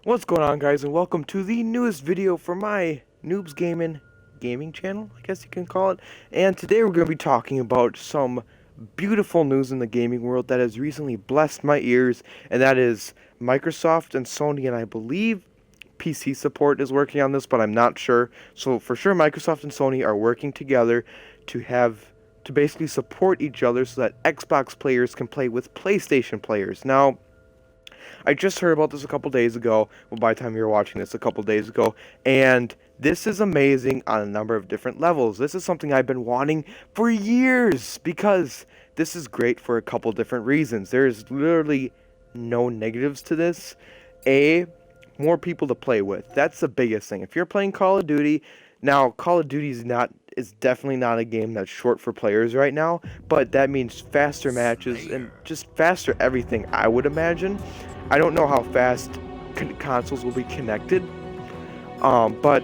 What's going on, guys, and welcome to the newest video for my Noobs gaming channel, I guess you can call it. And today we're going to be talking about some beautiful news in the gaming world that has recently blessed my ears, and that is Microsoft and Sony, and I believe PC support is working on this, but I'm not sure. So for sure Microsoft and Sony are working together to basically support each other so that Xbox players can play with PlayStation players. Now, I just heard about this a couple days ago. Well, by the time you're watching this, a couple days ago. And this is amazing on a number of different levels. This is something I've been wanting for years because this is great for a couple different reasons. There's literally no negatives to this. More people to play with. That's the biggest thing. If you're playing Call of Duty, now Call of Duty is definitely not a game that's short for players right now, but that means faster matches and just faster everything, I would imagine. I don't know how fast consoles will be connected, but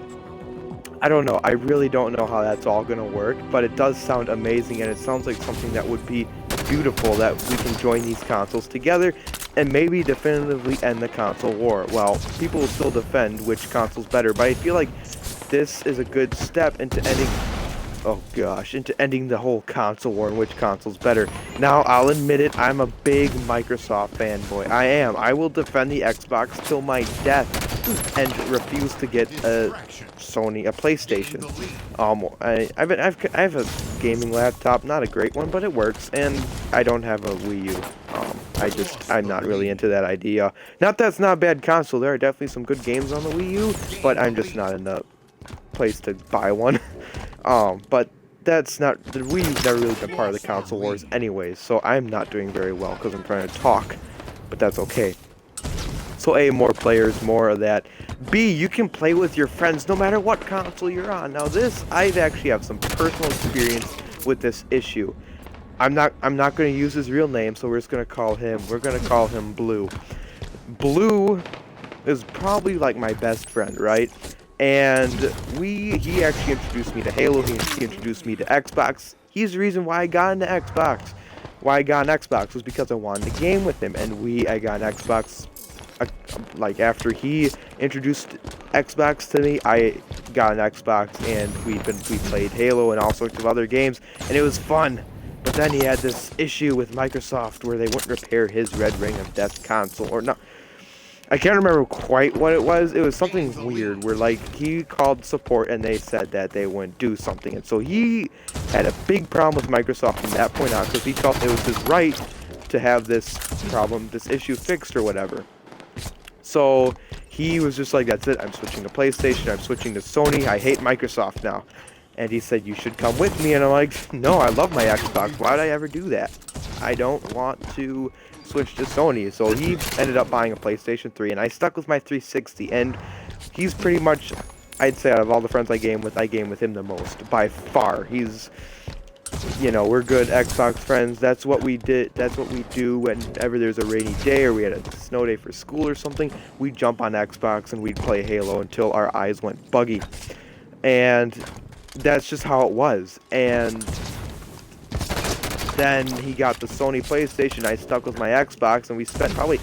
I don't know. I really don't know how that's all going to work, but it does sound amazing, and it sounds like something that would be beautiful, that we can join these consoles together and maybe definitively end the console war. Well, people will still defend which console's better, but I feel like this is a good step into ending the whole console war and which console's better. Now, I'll admit it, I'm a big Microsoft fanboy. I am. I will defend the Xbox till my death and refuse to get a PlayStation. I have a gaming laptop, not a great one, but it works, and I don't have a Wii U. I'm not really into that idea. Not that it's not a bad console, there are definitely some good games on the Wii U, but I'm just not in the place to buy one. But that's not, the Wii U's never really been part of the console wars anyways, so I'm not doing very well because I'm trying to talk, but that's okay. So A, more players, more of that. B, you can play with your friends no matter what console you're on. Now this, I actually have some personal experience with this issue. I'm not going to use his real name, so we're going to call him Blue. Blue is probably like my best friend, right? And he actually introduced me to Halo, he introduced me to Xbox. He's the reason why I got into Xbox. Why I got an Xbox was because I wanted to game with him, and I got an Xbox, like after he introduced Xbox to me, I got an Xbox, and we played Halo and all sorts of other games, and it was fun. But then he had this issue with Microsoft where they wouldn't repair his Red Ring of Death console, or not. I can't remember quite what it was. It was something weird where, like, he called support and they said that they wouldn't do something. And so he had a big problem with Microsoft from that point on because he felt it was his right to have this problem, this issue fixed or whatever. So he was just like, that's it. I'm switching to PlayStation. I'm switching to Sony. I hate Microsoft now. And he said, you should come with me. And I'm like, no, I love my Xbox. Why would I ever do that? I don't want to switch to Sony. So he ended up buying a PlayStation 3, and I stuck with my 360, and he's pretty much, I'd say out of all the friends I game with him the most, by far. He's, we're good Xbox friends. That's what we do whenever there's a rainy day or we had a snow day for school or something. We'd jump on Xbox and we'd play Halo until our eyes went buggy. And that's just how it was. And then he got the Sony PlayStation. I stuck with my Xbox, and we spent probably,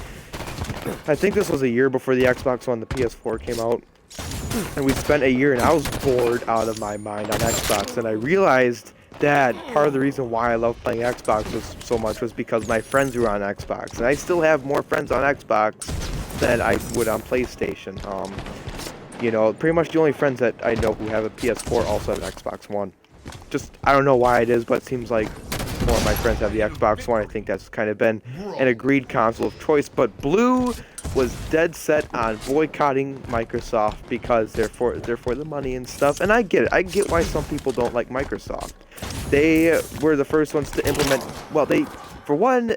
I think this was a year before the Xbox One, the PS4 came out, and we spent a year, and I was bored out of my mind on Xbox, and I realized that part of the reason why I love playing Xbox so much was because my friends were on Xbox, and I still have more friends on Xbox than I would on PlayStation. Pretty much the only friends that I know who have a PS4 also have an Xbox One. Just, I don't know why it is, but it seems like more of my friends have the Xbox One. I think that's kind of been an agreed console of choice. But Blue was dead set on boycotting Microsoft because they're for the money and stuff. And I get it. I get why some people don't like Microsoft. They were the first ones to implement. Well, for one,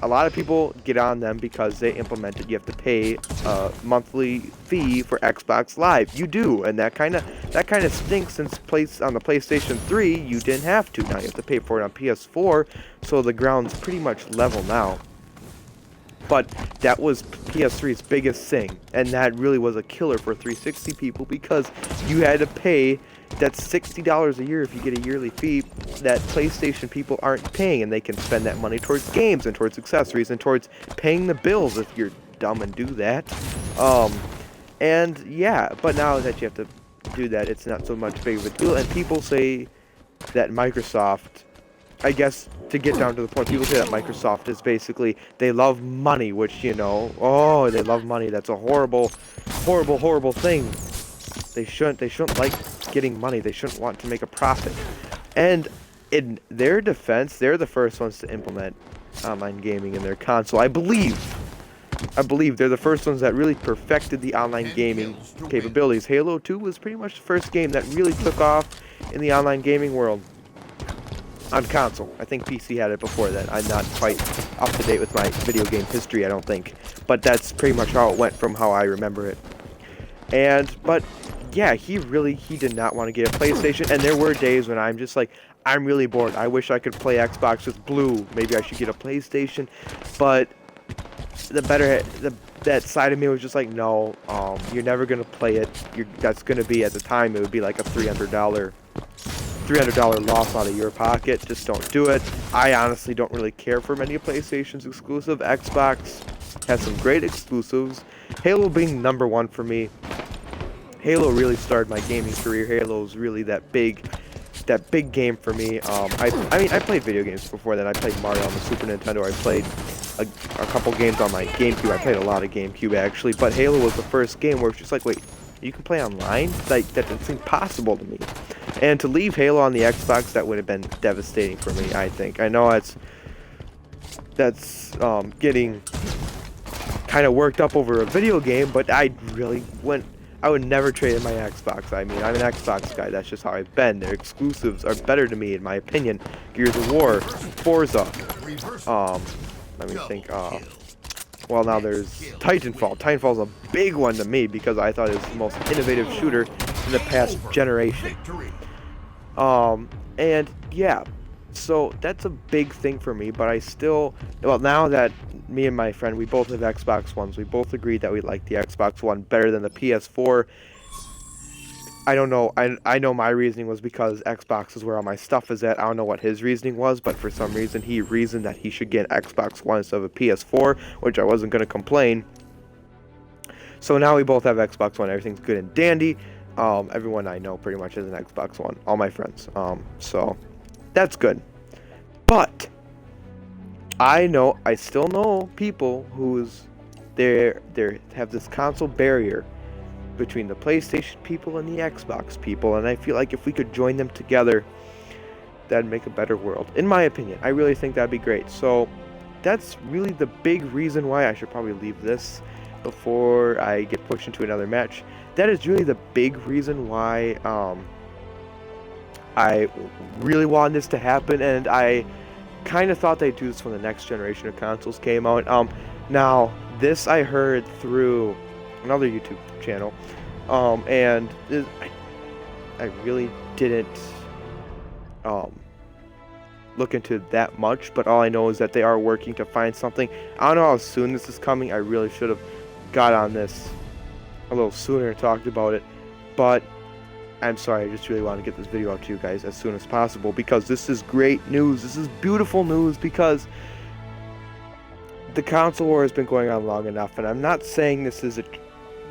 a lot of people get on them because they implemented you have to pay a monthly fee for Xbox Live. You do, and that kind of stinks since on the PlayStation 3 you didn't have to. Now you have to pay for it on PS4, so the ground's pretty much level now. But that was PS3's biggest thing, and that really was a killer for 360 people because you had to pay. That's $60 a year if you get a yearly fee that PlayStation people aren't paying, and they can spend that money towards games and towards accessories and towards paying the bills if your dumb and do that. And yeah, but now that you have to do that, it's not so much big of a deal. And people say that Microsoft, I guess, to get down to the point, people say that Microsoft is basically, they love money, which, you know, oh, they love money. That's a horrible, horrible, horrible thing. They shouldn't like getting money. They shouldn't want to make a profit. And in their defense, they're the first ones to implement online gaming in their console. I believe they're the first ones that really perfected the online gaming capabilities. Halo 2 was pretty much the first game that really took off in the online gaming world on console. I think PC had it before that. I'm not quite up to date with my video game history, I don't think. But that's pretty much how it went from how I remember it. But yeah, he did not want to get a PlayStation, and there were days when I'm just like, I'm really bored. I wish I could play Xbox with Blue. Maybe I should get a PlayStation. But that side of me was just like, no, you're never gonna play it. That's gonna be, at the time, it would be like a $300 loss out of your pocket. Just don't do it. I honestly don't really care for many of PlayStation's exclusive. Xbox has some great exclusives. Halo being #1 for me. Halo really started my gaming career. Halo is really that big game for me. I mean, I played video games before that. I played Mario on the Super Nintendo. I played a couple games on my GameCube. I played a lot of GameCube, actually. But Halo was the first game where it's just like, wait, you can play online? Like, that didn't seem possible to me. And to leave Halo on the Xbox, that would have been devastating for me, I think. I know that's getting kind of worked up over a video game, but I would never trade in my Xbox. I mean, I'm an Xbox guy. That's just how I've been. Their exclusives are better to me, in my opinion. Gears of War, Forza. Let me think. Well, now there's Titanfall. Titanfall's a big one to me because I thought it was the most innovative shooter in the past generation. And yeah, so that's a big thing for me. But I still, well, now that me and my friend, we both have Xbox Ones, we both agreed that we like the Xbox One better than the PS4. I don't know. I know my reasoning was because Xbox is where all my stuff is at. I don't know what his reasoning was, but for some reason he reasoned that he should get an Xbox One instead of a PS4, which I wasn't going to complain. So now we both have Xbox One. Everything's good and dandy. Everyone I know pretty much has an Xbox One. All my friends. So that's good. But I still know people they have this console barrier between the PlayStation people and the Xbox people, and I feel like if we could join them together, that'd make a better world. In my opinion, I really think that'd be great. So that's really the big reason why I should probably leave this before I get pushed into another match. That is really the big reason why I really want this to happen, and I kind of thought they'd do this when the next generation of consoles came out. Now, this I heard through another YouTube channel, and I really didn't look into that much, but all I know is that they are working to find something. I don't know how soon this is coming. I really should have got on this a little sooner and talked about it, but I'm sorry, I just really want to get this video out to you guys as soon as possible, because this is great news. This is beautiful news, because the console war has been going on long enough, and I'm not saying this is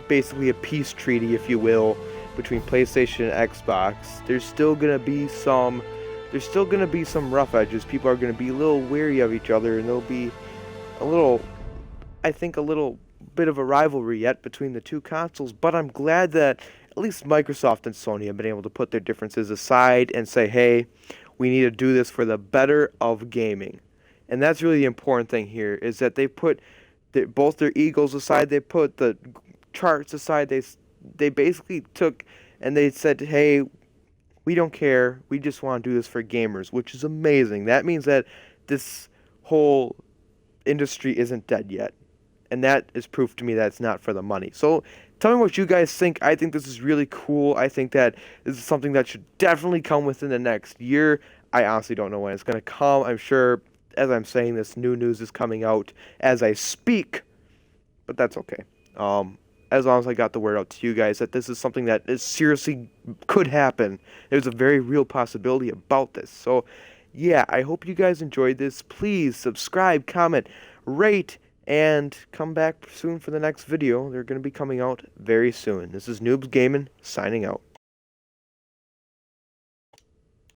basically a peace treaty, if you will, between PlayStation and Xbox. There's still gonna be some rough edges. People are gonna be a little wary of each other, and there'll be a little bit of a rivalry yet between the two consoles. But I'm glad that at least Microsoft and Sony have been able to put their differences aside and say, hey, we need to do this for the better of gaming. And that's really the important thing here, is that they put both their egos aside. They put the charts aside. They basically took and they said, hey, we don't care. We just want to do this for gamers, which is amazing. That means that this whole industry isn't dead yet. And that is proof to me that it's not for the money. So tell me what you guys think. I think this is really cool. I think that this is something that should definitely come within the next year. I honestly don't know when it's going to come. I'm sure, as I'm saying this, new news is coming out as I speak. But that's okay. As long as I got the word out to you guys that this is something that is seriously could happen. There's a very real possibility about this. So, yeah, I hope you guys enjoyed this. Please subscribe, comment, rate, And come back soon for the next video. They're going to be coming out very soon. This is Noobs Gaming, signing out.